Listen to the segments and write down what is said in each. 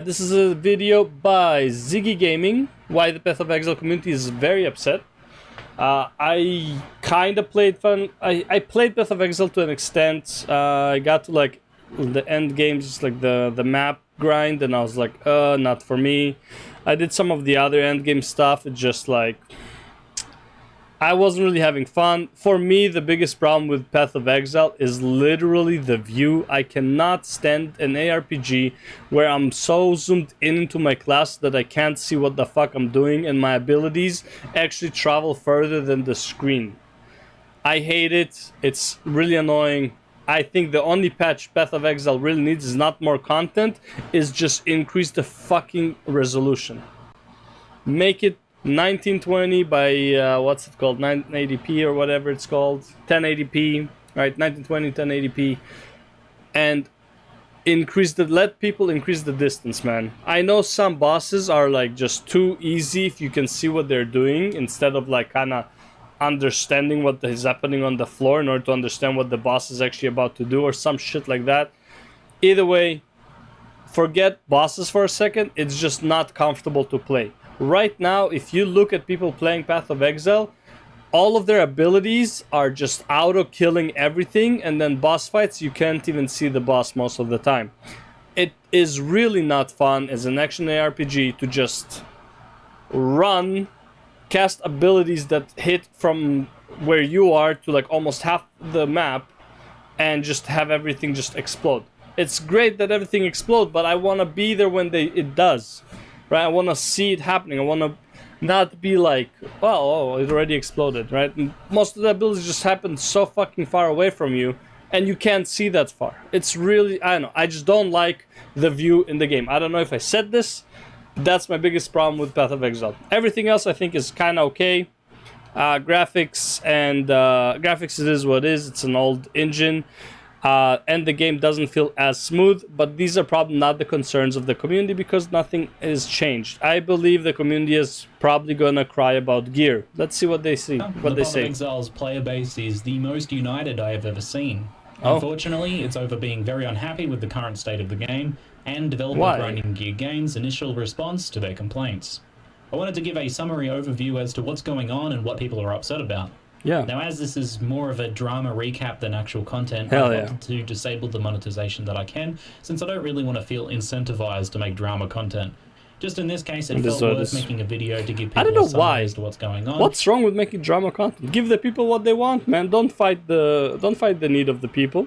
This is a video by ZiggyD Gaming, why the Path of Exile community is very upset. I kind of played fun. I played Path of Exile to an extent. I got to like the end game, just like the map grind, and I was like, not for me. I did some of the other end game stuff. It's just like I wasn't really having fun. For me, the biggest problem with Path of Exile is literally the view. I cannot stand an ARPG where I'm so zoomed into my class that I can't see what the fuck I'm doing and my abilities actually travel further than the screen. I hate it. It's really annoying. I think the only patch Path of Exile really needs is not more content, is just increase the fucking resolution. Make it 1920 by what's it called, 980p or whatever it's called, 1080p, right? 1920 1080p, and let people increase the distance, man. I know some bosses are like just too easy if you can see what they're doing instead of like kind of understanding what is happening on the floor in order to understand what the boss is actually about to do or some shit like that. Either way, forget bosses for a second. It's just not comfortable to play. Right now, if you look at people playing Path of Exile, all of their abilities are just auto-killing everything, and then boss fights, you can't even see the boss most of the time. It is really not fun as an action ARPG to just run, cast abilities that hit from where you are to like almost half the map, and just have everything just explode. It's great that everything explodes, but I want to be there when it does. Right, I want to see it happening. I want to not be like, well, oh, it already exploded, right? And most of the abilities just happen so fucking far away from you, and you can't see that far. It's really, I don't know, I just don't like the view in the game. I don't know if I said this, but that's my biggest problem with Path of Exile. Everything else I think is kind of okay. Graphics it is what it is. It's an old engine. And the game doesn't feel as smooth, but these are probably not the concerns of the community because nothing is changed. I believe the community is probably gonna cry about gear. Let's see what they say. The Path of Exile's player base is the most united I have ever seen. Unfortunately, it's over being very unhappy with the current state of the game and developer Grinding Gear Games' initial response to their complaints. I wanted to give a summary overview as to what's going on and what people are upset about. Yeah. Now, as this is more of a drama recap than actual content, I've opted to disable the monetization that I can, since I don't really want to feel incentivized to make drama content. Just in this case, it felt worth making a video to give people a summary as to what's going on. What's wrong with making drama content? Give the people what they want, man. Don't fight the need of the people.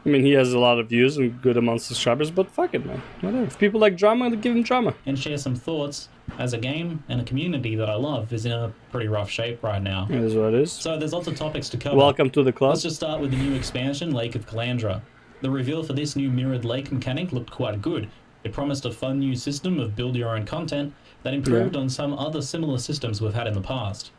I mean, he has a lot of views and good amount of subscribers, but fuck it, man. Whatever. If people like drama, give them drama. And share some thoughts, as a game and a community that I love is in a pretty rough shape right now. It is what it is. So there's lots of topics to cover. Welcome to the club. Let's just start with the new expansion, Lake of Calandra. The reveal for this new mirrored lake mechanic looked quite good. It promised a fun new system of build your own content that improved on some other similar systems we've had in the past.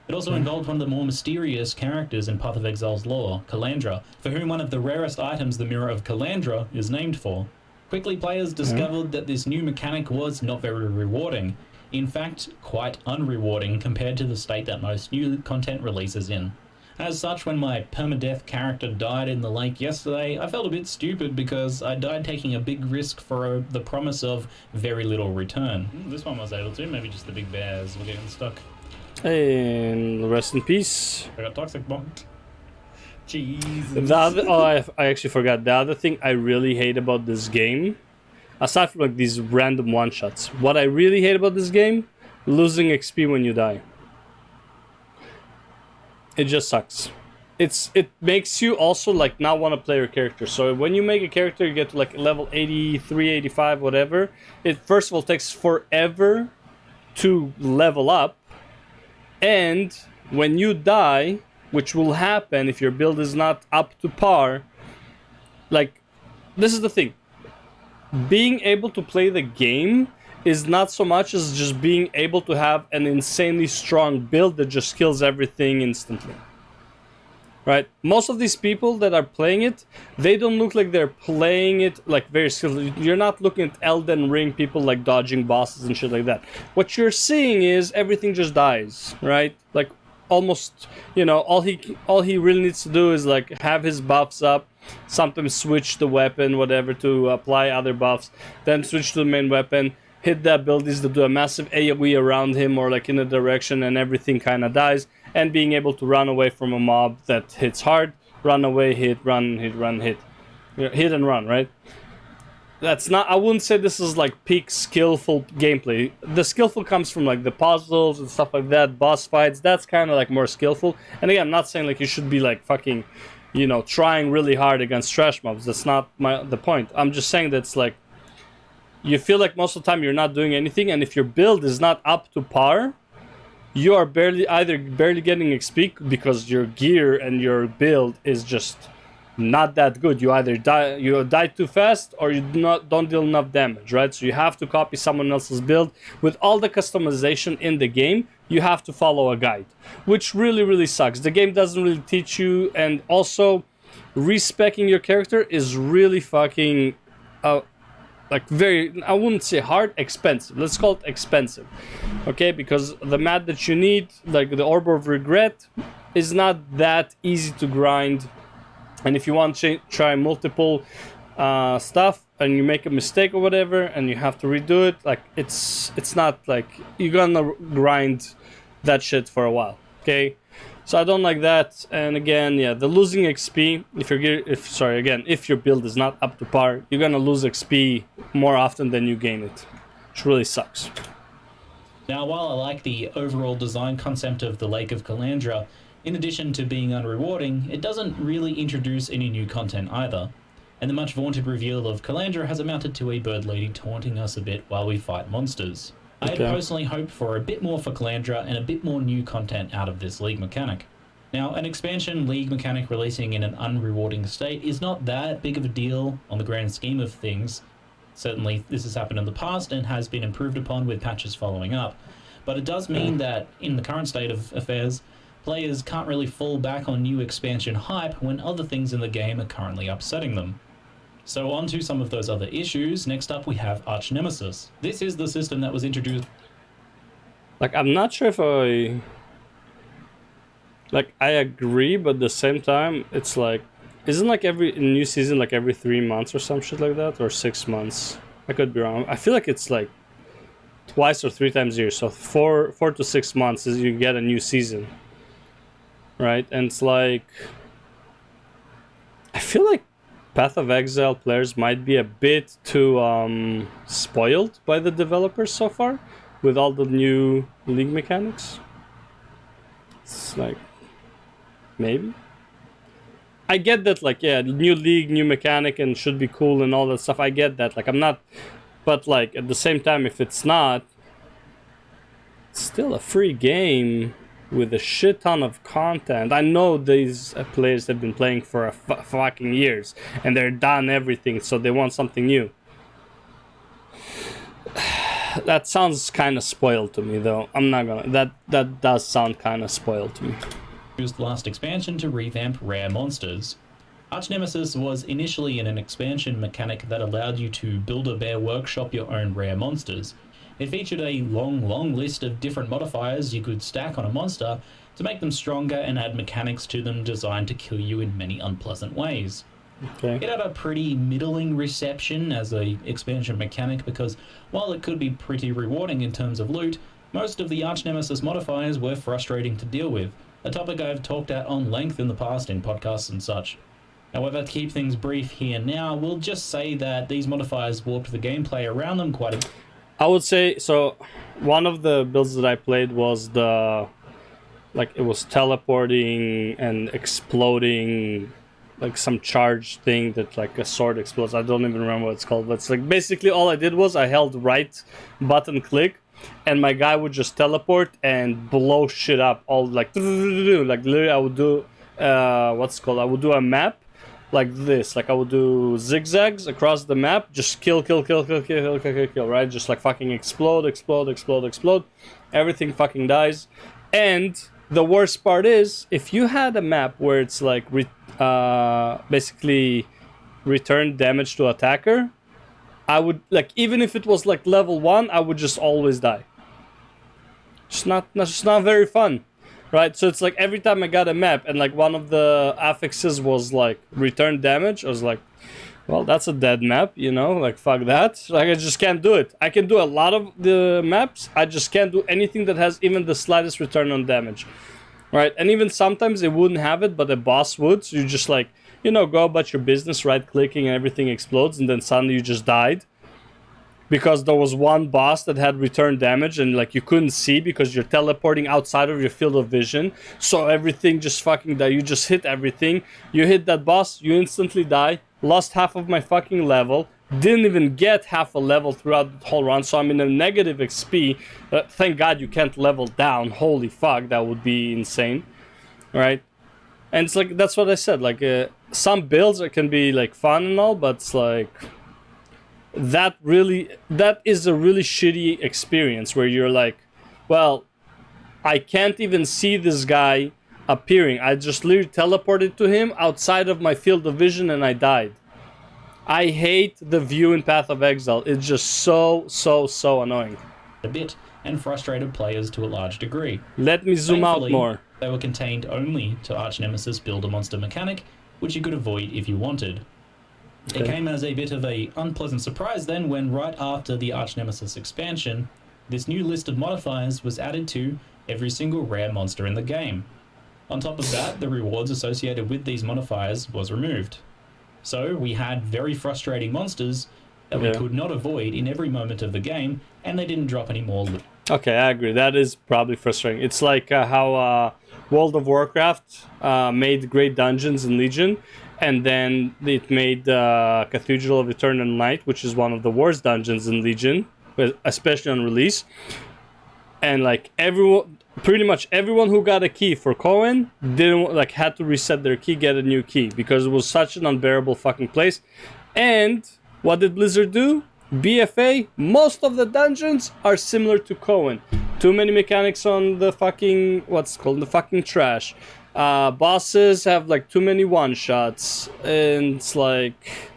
It also involved one of the more mysterious characters in Path of Exile's lore, Calandra, for whom one of the rarest items the Mirror of Calandra is named for. Quickly, players discovered that this new mechanic was not very rewarding. In fact, quite unrewarding compared to the state that most new content releases in. As such, when my permadeath character died in the lake yesterday, I felt a bit stupid because I died taking a big risk for the promise of very little return. This one was able to, maybe just the big bears were getting stuck. And rest in peace. I got toxic bombed. Jesus. I actually forgot. The other thing I really hate about this game, aside from like these random one-shots, what I really hate about this game, losing XP when you die. It just sucks. It makes you also like not want to play your character. So when you make a character, you get to like level 83, 85, whatever. It first of all takes forever to level up. And when you die, which will happen if your build is not up to par, like, this is the thing. Being able to play the game is not so much as just being able to have an insanely strong build that just kills everything instantly. Right? Most of these people that are playing it, they don't look like they're playing it like very skillfully. You're not looking at Elden Ring people like dodging bosses and shit like that. What you're seeing is everything just dies, right? Like almost, you know, all he really needs to do is like have his buffs up, sometimes switch the weapon, whatever, to apply other buffs, then switch to the main weapon, hit the abilities that do a massive AoE around him or like in a direction, and everything kind of dies, and being able to run away from a mob that hits hard, run away, hit, run, hit, run, hit. Hit and run, right? That's not, I wouldn't say this is like peak skillful gameplay. The skillful comes from like the puzzles and stuff like that, boss fights, that's kind of like more skillful. And again, I'm not saying like you should be like fucking, you know, trying really hard against trash mobs. That's not the point. I'm just saying that's like, you feel like most of the time you're not doing anything, and if your build is not up to par, you are barely getting XP because your gear and your build is just not that good. You either die too fast, or you don't deal enough damage, right? So you have to copy someone else's build with all the customization in the game. You have to follow a guide, which really sucks. The game doesn't really teach you, and also respecking your character is really fucking like very, I wouldn't say hard, expensive. Let's call it expensive, okay? Because the mat that you need, like the Orb of Regret, is not that easy to grind. And if you want to try multiple stuff and you make a mistake or whatever and you have to redo it, like it's not like you're gonna grind that shit for a while, okay? So I don't like that. And again, yeah, the losing XP, if your build is not up to par, you're gonna lose XP more often than you gain it, which really sucks. Now, while I like the overall design concept of the Lake of Calandra, in addition to being unrewarding, it doesn't really introduce any new content either, and the much vaunted reveal of Calandra has amounted to a bird lady taunting us a bit while we fight monsters. I had personally hoped for a bit more for Calandra and a bit more new content out of this League mechanic. Now, an expansion League mechanic releasing in an unrewarding state is not that big of a deal on the grand scheme of things. Certainly, this has happened in the past and has been improved upon with patches following up, but it does mean that in the current state of affairs, players can't really fall back on new expansion hype when other things in the game are currently upsetting them. So on to some of those other issues. Next up we have Arch Nemesis. This is the system that was introduced... Like, I'm not sure if I agree, but at the same time, it's like, isn't like every new season like every 3 months or some shit like that, or 6 months? I could be wrong. I feel like it's like twice or 3 times a year, so 4 to 6 months is you get a new season, right? And it's like, I feel like Path of Exile players might be a bit too spoiled by the developers so far with all the new League mechanics. It's like, maybe. I get that, like, yeah, new League, new mechanic, and should be cool and all that stuff. I get that. Like, I'm not, but like at the same time, if it's not, it's still a free game with a shit ton of content. I know these players have been playing for fucking years and they're done everything, so they want something new. That sounds kind of spoiled to me, though. I'm not gonna. That does sound kind of spoiled to me. Used last expansion to revamp rare monsters. Arch Nemesis was initially an expansion mechanic that allowed you to build a bare workshop your own rare monsters. It featured a long list of different modifiers you could stack on a monster to make them stronger and add mechanics to them designed to kill you in many unpleasant ways. Okay. It had a pretty middling reception as a expansion mechanic because while it could be pretty rewarding in terms of loot, most of the Arch Nemesis modifiers were frustrating to deal with, a topic I've talked at on length in the past in podcasts and such. However, to keep things brief here now, we'll just say that these modifiers warped the gameplay around them quite a bit. I would say, so one of the builds that I played was it was teleporting and exploding, like some charge thing that like a sword explodes. I don't even remember what it's called, but it's like basically all I did was I held right button click and my guy would just teleport and blow shit up, all like literally I would do I would do a map like this, like I would do zigzags across the map, just kill, right? Just like fucking explode, everything fucking dies. And the worst part is, if you had a map where it's like basically return damage to attacker, I would, like, even if it was like level 1, I would just always die. It's not very fun. right? So it's like every time I got a map and like one of the affixes was like return damage, I was like, well, that's a dead map, you know, like fuck that. Like I just can't do it. I can do a lot of the maps, I just can't do anything that has even the slightest return on damage, right? And even sometimes it wouldn't have it, but the boss would. So you just like, you know, go about your business, right clicking and everything explodes, and then suddenly you just died. Because there was one boss that had return damage and like you couldn't see because you're teleporting outside of your field of vision. So everything just fucking died. You just hit everything. You hit that boss, you instantly die. Lost half of my fucking level. Didn't even get half a level throughout the whole run. So I'm in a negative XP. Thank God you can't level down. Holy fuck, that would be insane. Right? And it's like, that's what I said. Like some builds can be like fun and all, but it's like... that is a really shitty experience where you're like, well, I can't even see this guy appearing. I just literally teleported to him outside of my field of vision and I died. I hate the view in Path of Exile. It's just so annoying. A bit, and frustrated players to a large degree. Let me zoom out more. They were contained only to Arch Nemesis Build-A-Monster mechanic, which you could avoid if you wanted. It came as a bit of an unpleasant surprise then when right after the Arch Nemesis expansion, this new list of modifiers was added to every single rare monster in the game. On top of that, the rewards associated with these modifiers was removed. So we had very frustrating monsters that we could not avoid in every moment of the game, and they didn't drop any more loot. Okay, I agree. That is probably frustrating. It's like how World of Warcraft made great dungeons in Legion, and then it made Cathedral of Eternal Night, which is one of the worst dungeons in Legion, especially on release. And like everyone, pretty much everyone who got a key for Cohen didn't like had to reset their key, get a new key because it was such an unbearable fucking place. And what did Blizzard do? BFA, most of the dungeons are similar to Cohen. Too many mechanics on the fucking, what's called, the fucking trash. Bosses have like too many one-shots, and it's like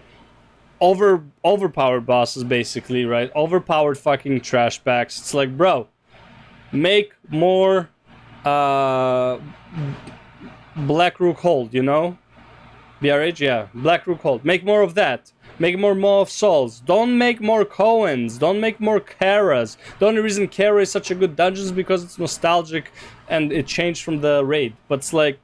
overpowered bosses basically, right? Overpowered fucking trash packs. It's like, bro, make more Blackrook Hold, you know? BRH, yeah, Blackrook Hold. Make more of that. Make more Maw of Souls. Don't make more Cohens. Don't make more Karas. The only reason Kara is such a good dungeon is because it's nostalgic and it changed from the raid. But it's like,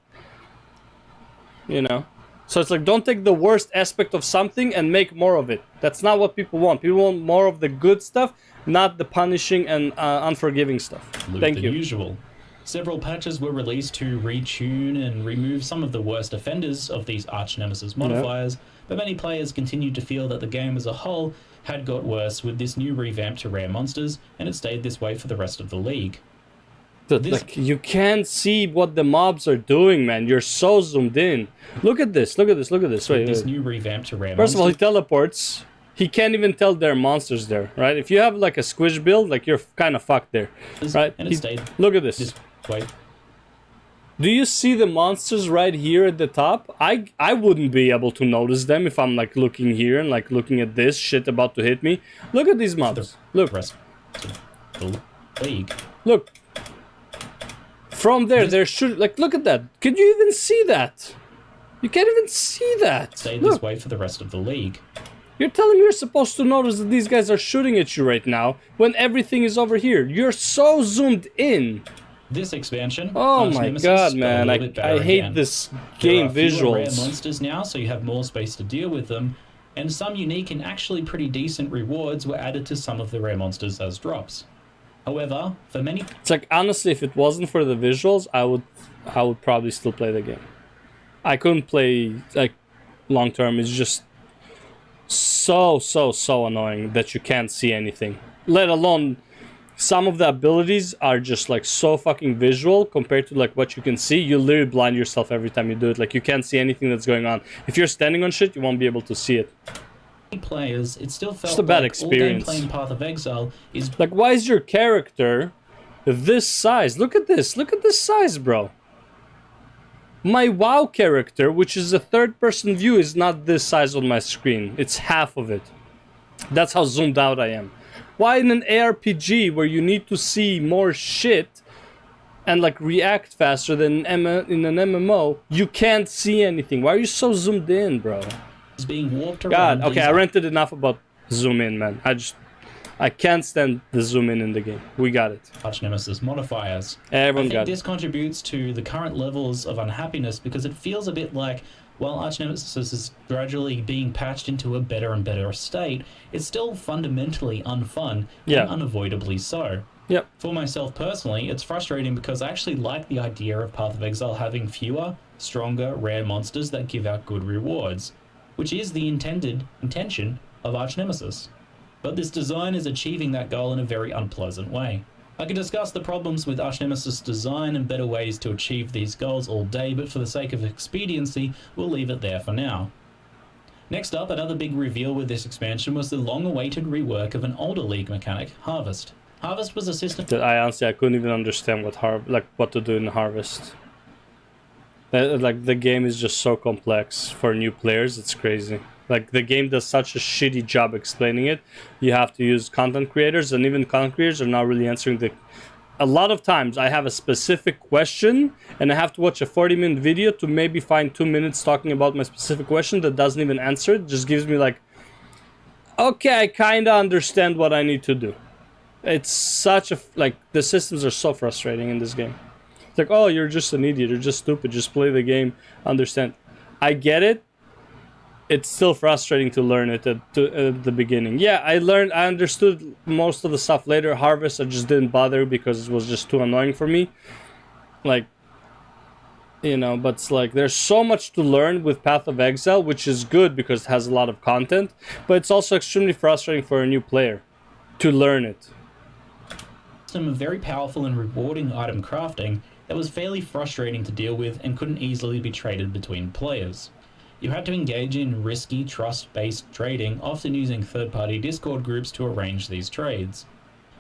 you know. So it's like, don't take the worst aspect of something and make more of it. That's not what people want. People want more of the good stuff, not the punishing and unforgiving stuff. Thank you. Usual. Several patches were released to retune and remove some of the worst offenders of these Arch Nemesis modifiers, but many players continued to feel that the game as a whole had got worse with this new revamp to rare monsters, and it stayed this way for the rest of the league. Like, you can't see what the mobs are doing, man. You're so zoomed in. Look at this, look at this, look at this. Wait, this new revamp to rare First monsters... of all, he teleports. He can't even tell there are monsters there, right? If you have like a squish build, like you're kind of fucked there, right? And it stayed look at this. Way. Do you see the monsters right here at the top? I wouldn't be able to notice them if I'm like looking here and like looking at this shit about to hit me. Look at these mobs. Look. The league. Look. From there, they're shooting. Like, look at that. Can you even see that? You can't even see that. Stay this way for the rest of the league. You're telling me you're supposed to notice that these guys are shooting at you right now when everything is over here. You're so zoomed in. This expansion. Oh my god, man! I hate this game visuals. Rare monsters now, so you have more space to deal with them, and some unique and actually pretty decent rewards were added to some of the rare monsters as drops. However, for many, it's like honestly, if it wasn't for the visuals, I would probably still play the game. I couldn't play like long term. It's just so annoying that you can't see anything. Let alone. Some of the abilities are just like so fucking visual compared to like what you can see. You literally blind yourself every time you do it. Like you can't see anything that's going on. If you're standing on shit, you won't be able to see it. Players, it still felt just a bad like experience. All game playing Path of Exile is like, why is your character this size? Look at this. Look at this size, bro. My WoW character, which is a third-person view, is not this size on my screen. It's half of it. That's how zoomed out I am. Why in an ARPG where you need to see more shit, and like react faster than in an MMO, you can't see anything. Why are you so zoomed in, bro? It's being warped around. God, okay, I ranted enough about zoom in, man. I can't stand the zoom in the game. We got it. Arch Nemesis modifiers. Everyone I got think it. this contributes to the current levels of unhappiness because it feels a bit like, while Arch Nemesis is gradually being patched into a better and better state, it's still fundamentally unfun and unavoidably so. Yep. For myself personally, it's frustrating because I actually like the idea of Path of Exile having fewer, stronger, rare monsters that give out good rewards, which is the intention of Arch Nemesis. But this design is achieving that goal in a very unpleasant way. I could discuss the problems with Arch Nemesis design and better ways to achieve these goals all day, but for the sake of expediency, we'll leave it there for now. Next up, another big reveal with this expansion was the long-awaited rework of an older League mechanic, Harvest. Harvest was a system... I couldn't even understand what to do in Harvest. Like, the game is just so complex for new players, it's crazy. Like, the game does such a shitty job explaining it. You have to use content creators, and even content creators are not really answering the... A lot of times, I have a specific question, and I have to watch a 40-minute video to maybe find 2 minutes talking about my specific question that doesn't even answer it. Just gives me like, okay, I kind of understand what I need to do. It's such a... Like, the systems are so frustrating in this game. It's like, oh, you're just an idiot, you're just stupid, just play the game, understand. I get it. It's still frustrating to learn it at the beginning. Yeah, I understood most of the stuff later. Harvest, I just didn't bother because it was just too annoying for me. Like, you know, but it's like, there's so much to learn with Path of Exile, which is good because it has a lot of content, but it's also extremely frustrating for a new player to learn it. Some very powerful and rewarding item crafting that was fairly frustrating to deal with and couldn't easily be traded between players. You had to engage in risky, trust-based trading, often using third-party Discord groups to arrange these trades.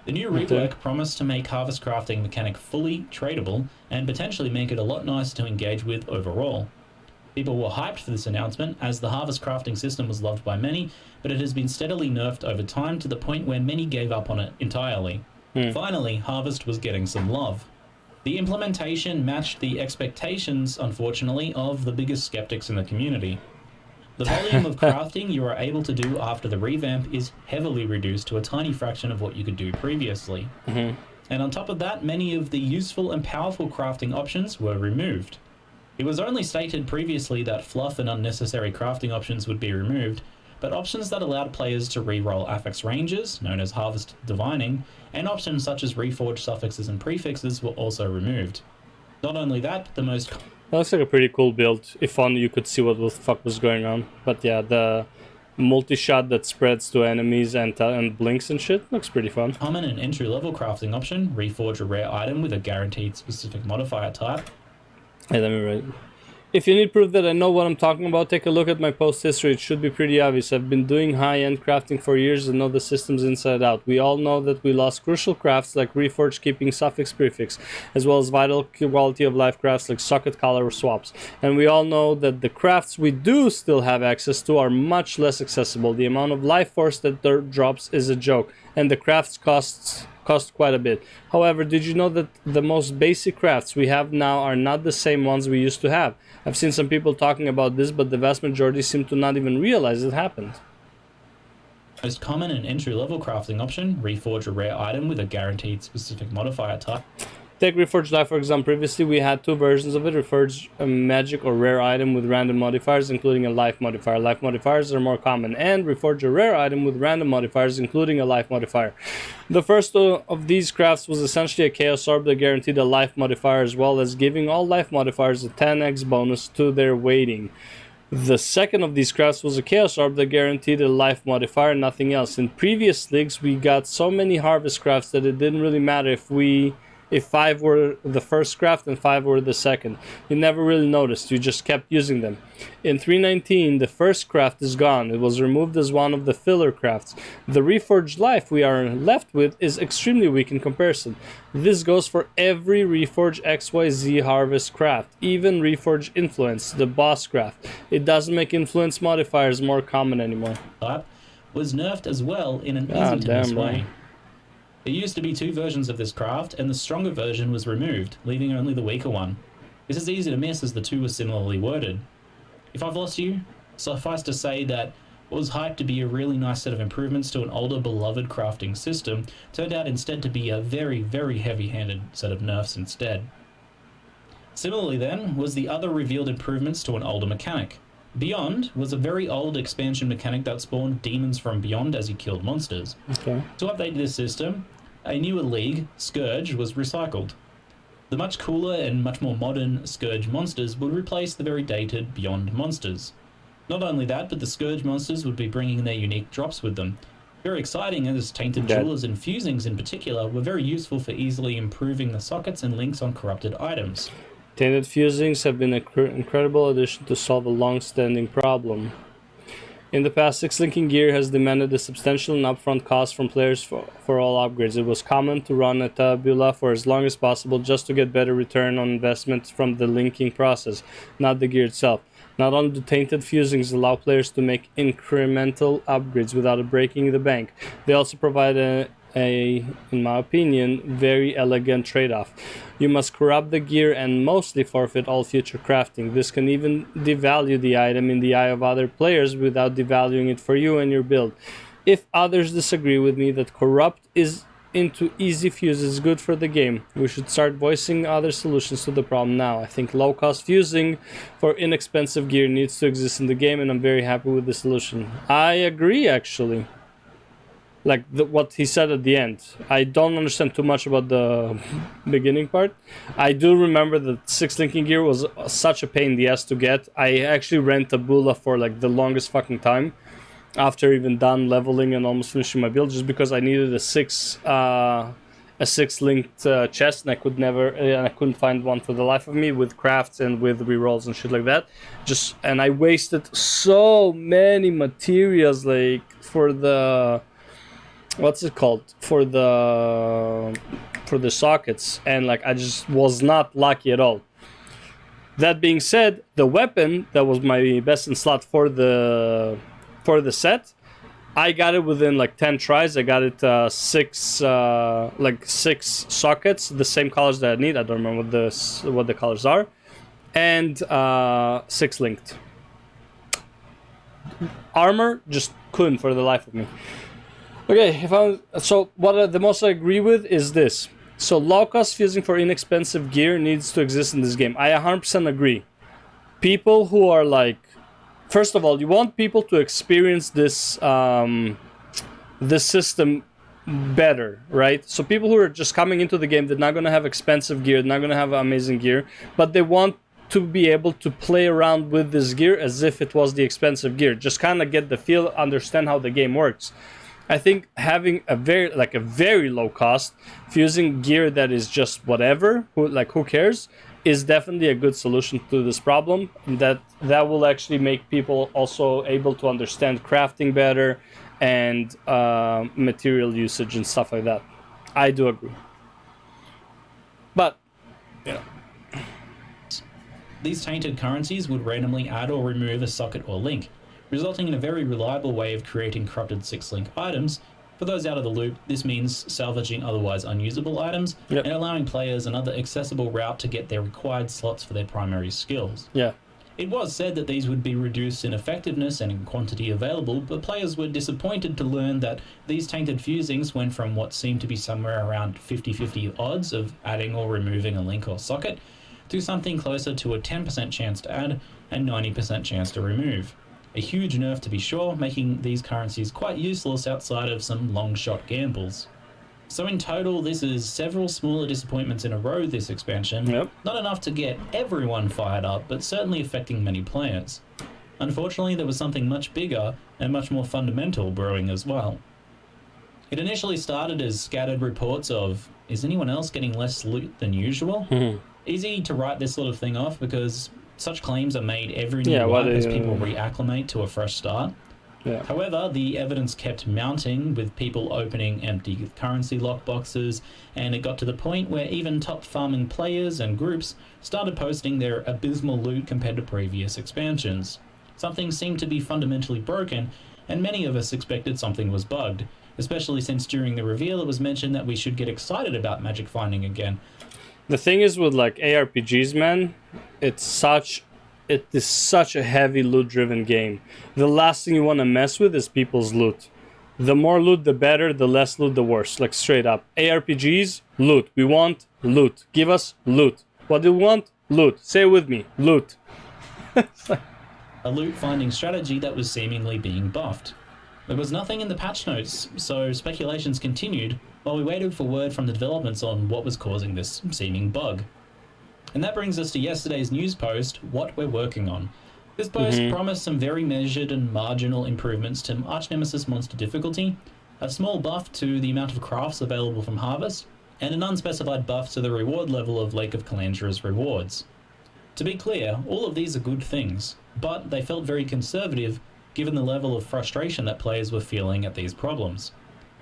The new rework promised to make harvest crafting mechanic fully tradable and potentially make it a lot nicer to engage with overall. People were hyped for this announcement as the harvest crafting system was loved by many, but it has been steadily nerfed over time to the point where many gave up on it entirely. Finally, Harvest was getting some love. The implementation matched the expectations, unfortunately, of the biggest skeptics in the community. The volume of crafting you are able to do after the revamp is heavily reduced to a tiny fraction of what you could do previously. And on top of that, many of the useful and powerful crafting options were removed. It was only stated previously that fluff and unnecessary crafting options would be removed, but options that allowed players to re-roll affix ranges, known as Harvest Divining, and options such as reforged suffixes and prefixes were also removed. Not only that, the most... That looks like a pretty cool build, if only you could see what the fuck was going on. But yeah, the multi-shot that spreads to enemies and blinks and shit looks pretty fun. Common and entry-level crafting option, reforge a rare item with a guaranteed specific modifier type. Hey, let me write. If you need proof that I know what I'm talking about, take a look at my post history. It should be pretty obvious. I've been doing high-end crafting for years and know the systems inside out. We all know that we lost crucial crafts like reforge keeping suffix prefix, as well as vital quality of life crafts like socket color swaps. And we all know that the crafts we do still have access to are much less accessible. The amount of life force that drops is a joke, and the crafts cost quite a bit. However, did you know that the most basic crafts we have now are not the same ones we used to have? I've seen some people talking about this, but the vast majority seem to not even realize it happened. Most common and entry-level crafting option, reforge a rare item with a guaranteed specific modifier type. Take Reforged Life, for example. Previously, we had two versions of it. Reforged a magic or rare item with random modifiers, including a life modifier. Life modifiers are more common. And Reforge a rare item with random modifiers, including a life modifier. The first of these crafts was essentially a Chaos Orb that guaranteed a life modifier, as well as giving all life modifiers a 10x bonus to their weighting. The second of these crafts was a Chaos Orb that guaranteed a life modifier, nothing else. In previous leagues, we got so many harvest crafts that it didn't really matter if 5 were the first craft and 5 were the second. You never really noticed, you just kept using them. In 3.19, the first craft is gone. It was removed as one of the filler crafts. The Reforged Life we are left with is extremely weak in comparison. This goes for every Reforged XYZ harvest craft, even Reforged Influence, the boss craft. It doesn't make influence modifiers more common anymore. Was nerfed as well in an easy to miss way. There used to be 2 versions of this craft, and the stronger version was removed, leaving only the weaker one. This is easy to miss as the 2 were similarly worded. If I've lost you, suffice to say that what was hyped to be a really nice set of improvements to an older beloved crafting system turned out instead to be a very, very heavy-handed set of nerfs instead. Similarly then was the other revealed improvements to an older mechanic. Beyond was a very old expansion mechanic that spawned demons from beyond as you killed monsters. Okay. To update this system, a newer league, Scourge, was recycled. The much cooler and much more modern Scourge monsters would replace the very dated Beyond monsters. Not only that, but the Scourge monsters would be bringing their unique drops with them. Very exciting, as Tainted Jewelers and Fusings in particular were very useful for easily improving the sockets and links on corrupted items. Tainted Fusings have been an incredible addition to solve a long-standing problem. In the past, 6-linking gear has demanded a substantial and upfront cost from players for all upgrades. It was common to run a tabula for as long as possible just to get better return on investment from the linking process, not the gear itself. Not only do Tainted Fusings allow players to make incremental upgrades without breaking the bank, they also provide a, in my opinion, very elegant trade-off. You must corrupt the gear and mostly forfeit all future crafting. This can even devalue the item in the eye of other players without devaluing it for you and your build. If others disagree with me that corrupt is into easy fuse is good for the game, we should start voicing other solutions to the problem now. I think low-cost fusing for inexpensive gear needs to exist in the game, and I'm very happy with the solution. I agree, actually. Like what he said at the end. I don't understand too much about the beginning part. I do remember that 6-linking gear was such a pain in the ass to get. I actually ran Tabula for like the longest fucking time after even done leveling and almost finishing my build, just because I needed a 6-linked chest, and I couldn't find one for the life of me with crafts and with rerolls and shit like that. And I wasted so many materials, like for the what's it called, for the sockets, and like I just was not lucky at all. That being said, the weapon that was my best in slot for the set, I got it within like 10 tries. I got it 6 sockets, the same colors that I need. I don't remember what the colors are, and 6 linked. Armor just couldn't for the life of me. Okay, so what the most I agree with is this. So low-cost fusing for inexpensive gear needs to exist in this game. I 100% agree. People who are like, first of all, you want people to experience this this system better, right? So people who are just coming into the game, they're not gonna have expensive gear, they're not gonna have amazing gear, but they want to be able to play around with this gear as if it was the expensive gear. Just kind of get the feel, understand how the game works. I think having a very low cost fusing gear that is just whatever, who cares, is definitely a good solution to this problem. And that will actually make people also able to understand crafting better and material usage and stuff like that. I do agree. But yeah. These tainted currencies would randomly add or remove a socket or link, resulting in a very reliable way of creating corrupted 6-link items. For those out of the loop, this means salvaging otherwise unusable items and allowing players another accessible route to get their required slots for their primary skills. Yeah. It was said that these would be reduced in effectiveness and in quantity available, but players were disappointed to learn that these tainted fusings went from what seemed to be somewhere around 50-50 odds of adding or removing a link or socket to something closer to a 10% chance to add and 90% chance to remove. A huge nerf to be sure, making these currencies quite useless outside of some long-shot gambles. So in total, this is several smaller disappointments in a row this expansion. Yep. Not enough to get everyone fired up, but certainly affecting many players. Unfortunately, there was something much bigger and much more fundamental brewing as well. It initially started as scattered reports of, is anyone else getting less loot than usual? Easy to write this sort of thing off because such claims are made every new wipe as people reacclimate to a fresh start. Yeah. However, the evidence kept mounting with people opening empty currency lockboxes, and it got to the point where even top farming players and groups started posting their abysmal loot compared to previous expansions. Something seemed to be fundamentally broken, and many of us expected something was bugged. especially since during the reveal it was mentioned that we should get excited about magic finding again. The thing is with like ARPGs, man, it is such a heavy loot driven game. The last thing you want to mess with is people's loot. The more loot the better, the less loot the worse, like straight up. ARPGs, loot. We want loot. Give us loot. What do we want? Loot. Say it with me, loot. A loot finding strategy that was seemingly being buffed. There was nothing in the patch notes, so speculations continued while we waited for word from the developments on what was causing this seeming bug. And that brings us to yesterday's news post, What We're Working On. This post promised some very measured and marginal improvements to Arch Nemesis monster difficulty, a small buff to the amount of crafts available from Harvest, and an unspecified buff to the reward level of Lake of Calandra's rewards. To be clear, all of these are good things, but they felt very conservative given the level of frustration that players were feeling at these problems.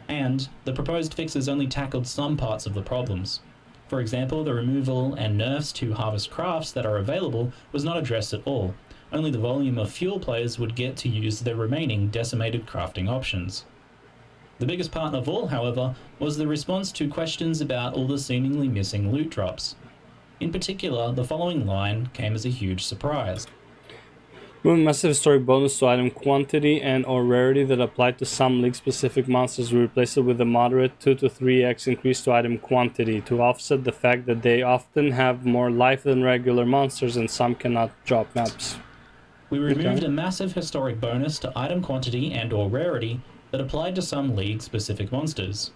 And the proposed fixes only tackled some parts of the problems. For example, the removal and nerfs to Harvest crafts that are available was not addressed at all. Only the volume of fuel players would get to use their remaining decimated crafting options. The biggest part of all, however, was the response to questions about all the seemingly missing loot drops. In particular, the following line came as a huge surprise. With massive historic bonus to item quantity and or rarity that applied to some league-specific monsters, we replaced it with a moderate 2 to 3x increase to item quantity to offset the fact that they often have more life than regular monsters and some cannot drop maps. We removed a massive historic bonus to item quantity and or rarity that applied to some league-specific monsters.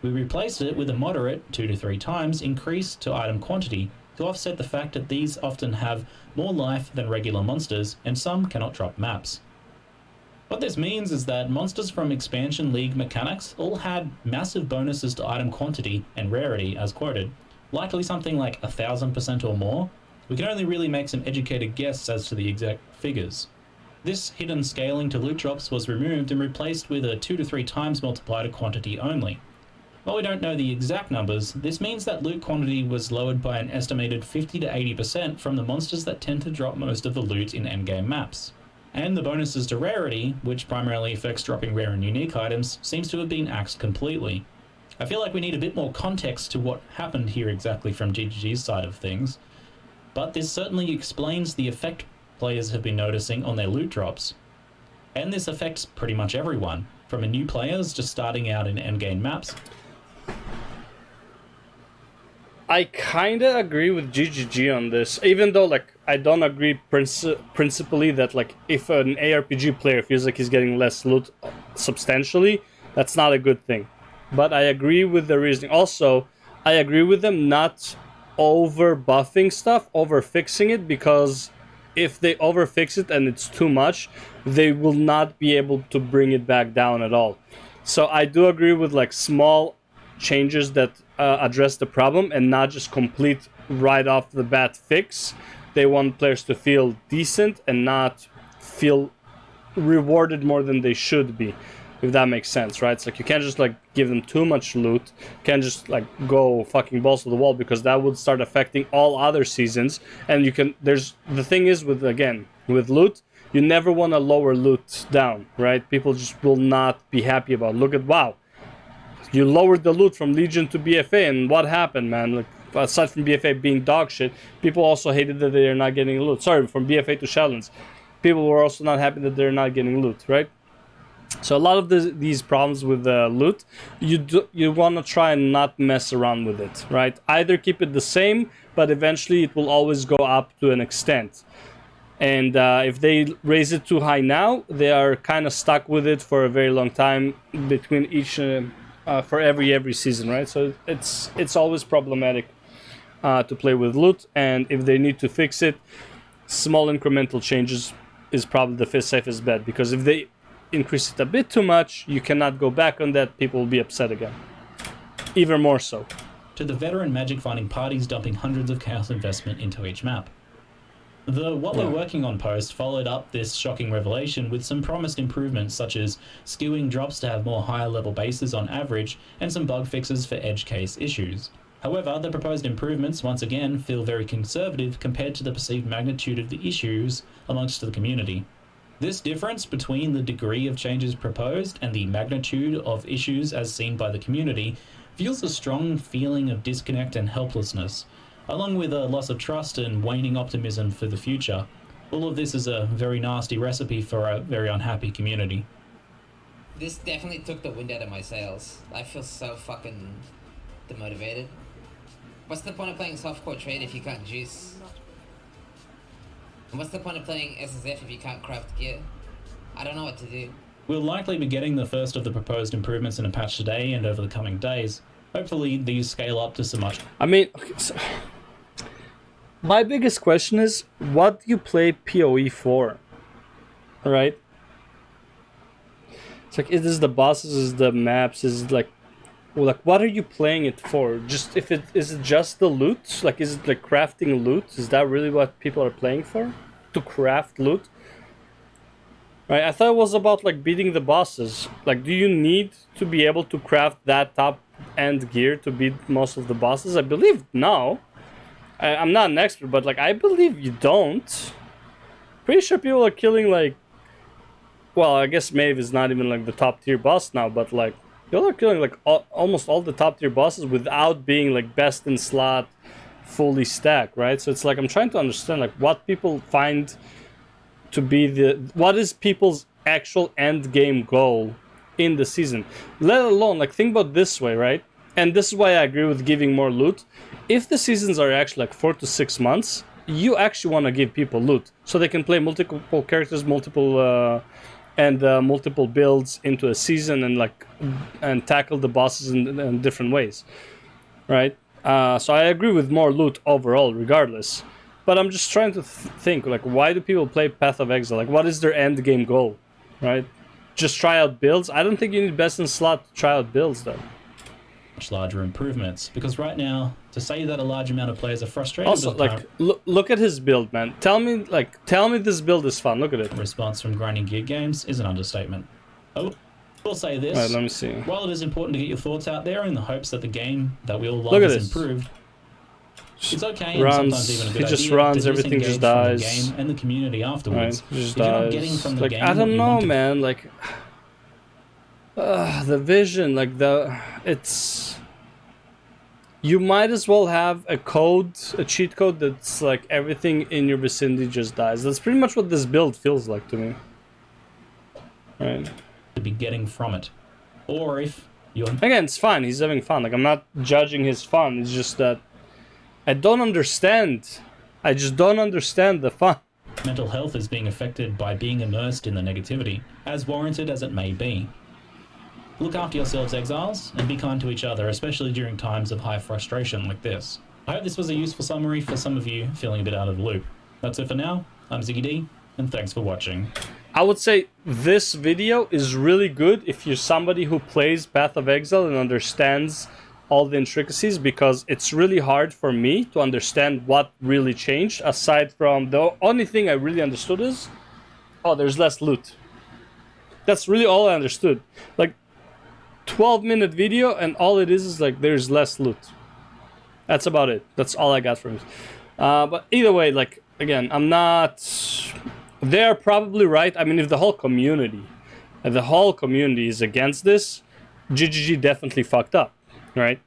We replaced it with a moderate 2 to 3 times increase to item quantity to offset the fact that these often have more life than regular monsters and some cannot drop maps. What this means is that monsters from expansion league mechanics all had massive bonuses to item quantity and rarity as quoted, likely something like 1000% or more. We can only really make some educated guesses as to the exact figures. This hidden scaling to loot drops was removed and replaced with a 2 to 3 times multiplier to quantity only. While we don't know the exact numbers, this means that loot quantity was lowered by an estimated 50 to 80% from the monsters that tend to drop most of the loot in endgame maps. And the bonuses to rarity, which primarily affects dropping rare and unique items, seems to have been axed completely. I feel like we need a bit more context to what happened here exactly from GGG's side of things, but this certainly explains the effect players have been noticing on their loot drops. And this affects pretty much everyone, from new players just starting out in endgame maps. I kinda agree with GGG on this, even though like I don't agree principally that like if an ARPG player feels like he's getting less loot substantially, that's not a good thing. But I agree with the reasoning. Also, I agree with them not over buffing stuff, over fixing it, because if they over fix it and it's too much, they will not be able to bring it back down at all. So I do agree with like small changes that address the problem and not just complete right off the bat fix. They want players to feel decent and not feel rewarded more than they should be, if that makes sense, right? It's like you can't just like give them too much loot, you can't just like go fucking balls to the wall, because that would start affecting all other seasons. And you can, there's the thing is with, again, with loot, you never want to lower loot down, right? People just will not be happy about it. Look at WoW, you lowered the loot from Legion to BFA, and what happened, man? Like, aside from BFA being dog shit, people also hated that they are not getting loot. Sorry, from BFA to Shadowlands, people were also not happy that they're not getting loot, right? So a lot of these problems with the loot, you want to try and not mess around with it, right? Either keep it the same, but eventually it will always go up to an extent. And if they raise it too high now, they are kind of stuck with it for a very long time between each for every season, right? So it's always problematic to play with loot, and if they need to fix it, small incremental changes is probably the safest bet, because if they increase it a bit too much, you cannot go back on that. People will be upset again, even more so. To the veteran magic finding parties dumping hundreds of chaos investment into each map. The What We're Working On post followed up this shocking revelation with some promised improvements, such as skewing drops to have more higher level bases on average and some bug fixes for edge case issues. However, the proposed improvements once again feel very conservative compared to the perceived magnitude of the issues amongst the community. This difference between the degree of changes proposed and the magnitude of issues as seen by the community fuels a strong feeling of disconnect and helplessness, along with a loss of trust and waning optimism for the future. All of this is a very nasty recipe for a very unhappy community. This definitely took the wind out of my sails. I feel so fucking demotivated. What's the point of playing softcore trade if you can't juice? And what's the point of playing SSF if you can't craft gear? I don't know what to do. We'll likely be getting the first of the proposed improvements in a patch today and over the coming days. Hopefully these scale up to some much... I mean, okay, so my biggest question is, what do you play PoE for? Right? It's like, is this the bosses, is it the maps, is it like, well, like, what are you playing it for? Just, is it just the loot? Like, is it like crafting loot? Is that really what people are playing for? To craft loot? Right, I thought it was about like beating the bosses. Like, do you need to be able to craft that top end gear to beat most of the bosses? I believe no. I'm not an expert, but like, I believe you don't. Pretty sure people are killing like, well, I guess Maeve is not even like the top tier boss now, but like, people are killing like almost all the top tier bosses without being like best in slot, fully stacked, right? So it's like, I'm trying to understand like what people find to be what is people's actual end game goal in the season, let alone like, think about this way, right? And this is why I agree with giving more loot. If the seasons are actually like 4 to 6 months, you actually want to give people loot so they can play multiple characters, multiple builds into a season and tackle the bosses in different ways, right? So I agree with more loot overall regardless. But I'm just trying to think, like, why do people play Path of Exile? Like, what is their end game goal, right? Just try out builds? I don't think you need best in slot to try out builds, though. Much larger improvements, because right now, to say that a large amount of players are frustrated also, with like, look at his build, man. Tell me this build is fun. Look at it. Response from grinding gear games is an understatement. I will say this. Alright, let me see. While it is important to get your thoughts out there in the hopes that the game that we all love Look at is this. improved, it's okay Runs, and sometimes even a good he just idea runs, to everything just disengage from the dies. game and the community afterwards. Right, just if you're not dies. getting from the Like, game I what don't you know, want to- man. Like, the vision, like it's. You might as well have a cheat code that's like everything in your vicinity just dies. That's pretty much what this build feels like to me. Right. to be getting from it. Or if you're... Again, it's fine. He's having fun. Like, I'm not judging his fun. It's just that I don't understand. I just don't understand the fun. mental health is being affected by being immersed in the negativity, as warranted as it may be. Look after yourselves, exiles, and be kind to each other, especially during times of high frustration like this. I hope this was a useful summary for some of you feeling a bit out of the loop. That's it for now. I'm ZiggyD, and thanks for watching. I would say this video is really good if you're somebody who plays Path of Exile and understands all the intricacies, because it's really hard for me to understand what really changed, aside from the only thing I really understood is, oh, there's less loot. That's really all I understood. Like, 12-minute video, and all it is like there's less loot. That's about it. That's all I got from it. But either way, like, again, I'm not... They're probably right. I mean, if the whole community is against this, GGG definitely fucked up, right?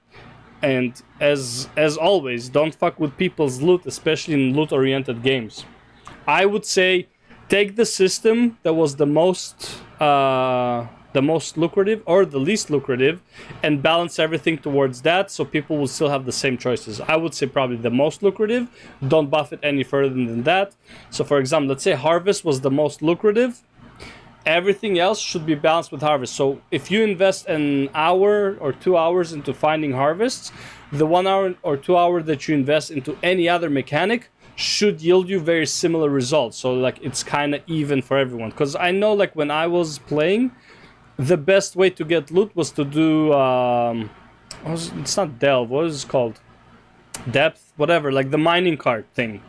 And as always, don't fuck with people's loot, especially in loot-oriented games. I would say take the system that was the most lucrative or the least lucrative and balance everything towards that, so people will still have the same choices. I would say probably the most lucrative. Don't buff it any further than that. So for example, let's say Harvest was the most lucrative. Everything else should be balanced with Harvest. So if you invest an hour or 2 hours into finding Harvests, the 1 hour or 2 hour that you invest into any other mechanic should yield you very similar results. So like it's kind of even for everyone. Because I know, like, when I was playing, the best way to get loot was to do it's not delve, what is it called, depth, whatever, like the mining cart thing.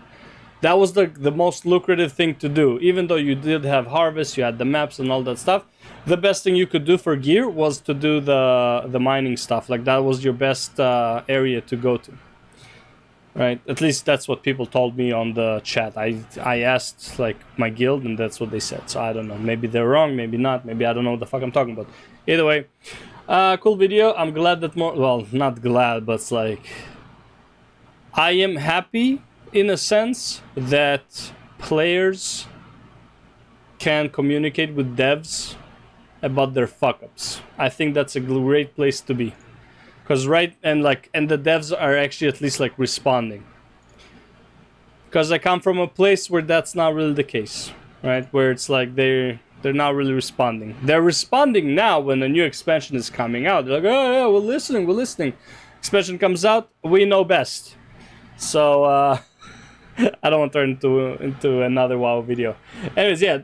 That was the most lucrative thing to do. Even though you did have Harvest, you had the maps and all that stuff, the best thing you could do for gear was to do the mining stuff. Like, that was your best area to go to. right? At least that's what people told me on the chat. I asked like my guild, and that's what they said. So I don't know. Maybe they're wrong. Maybe not. Maybe I don't know what the fuck I'm talking about. Either way, cool video. I'm glad that more. Well, not glad, but it's like I am happy in a sense that players can communicate with devs about their fuck-ups. I think that's a great place to be. Because and the devs are actually at least like responding. Because I come from a place where that's not really the case, right? Where it's like they're not really responding. They're responding now when a new expansion is coming out. They're like, oh yeah, we're listening. Expansion comes out, we know best. So I don't want to turn into another WoW video. Anyways, yeah.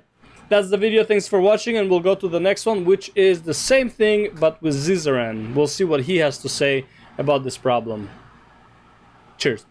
That's the video. Thanks for watching, and we'll go to the next one, which is the same thing but with Zizaran. We'll see what he has to say about this problem. Cheers.